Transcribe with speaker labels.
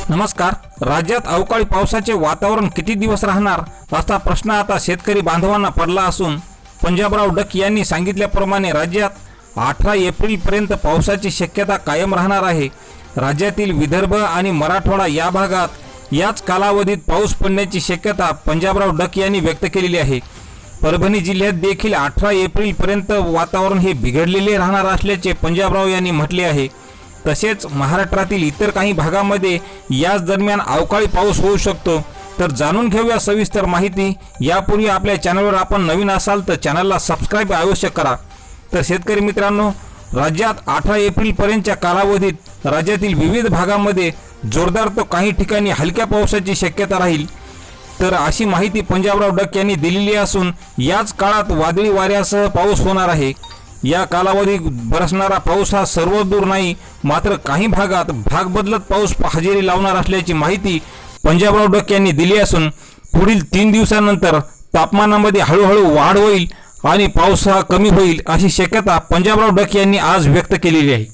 Speaker 1: नमस्कार। राज्यात अवकाळी पावसाचे वातावरण किती दिवस राहणार असा प्रश्न आता शेतकरी बांधवांना पडला असून पंजाबराव डक यांनी सांगितल्याप्रमाणे राज्यात 18 एप्रिल पर्यंत पावसाची शक्यता कायम राहणार आहे। राज्यातील विदर्भ आणि मराठवाडा या भागात याच कालावधीत पाऊस पडण्याची शक्यता पंजाबराव डक यांनी व्यक्त केलेली आहे। परभणी जिल्ह्यात देखील 18 एप्रिल पर्यंत वातावरण हे बिघडलेले राहणार असल्याचे पंजाबराव यांनी म्हटले आहे। तसेच महाराष्ट्रातील इतर काही भागामध्ये याच दरम्यान अवकाळी पाऊस होऊ शकतो। तर जाणून घेऊया सविस्तर माहिती। यापूर्वी आपल्या चॅनलवर आपण नवीन असाल तर चॅनलला सबस्क्राइब अवश्य करा। तर शेतकरी मित्रांनो, राज्यात 18 एप्रिल पर्यंतच्या कालावधीत राज्यातील विविध भागामध्ये जोरदार तो काही ठिकाणी हलक्या पावसाची शक्यता राहील। तर अशी माहिती पंजाबराव डक यांनी दिलेली असून याच काळात वादळी वाऱ्यासह पाऊस होणार आहे। या कालावधीत बरसणारा पाऊस हा सर्व दूर नाही, मात्र काही भागात भाग बदलत पाऊस हजेरी लावणार असल्याची माहिती पंजाबराव डक यांनी दिली असून पुढील 3 दिवसांनंतर तापमानामध्ये हळूहळू वाढ होईल आणि पाऊस हा कमी होईल अशी शक्यता पंजाबराव डक यांनी आज व्यक्त केलेली आहे।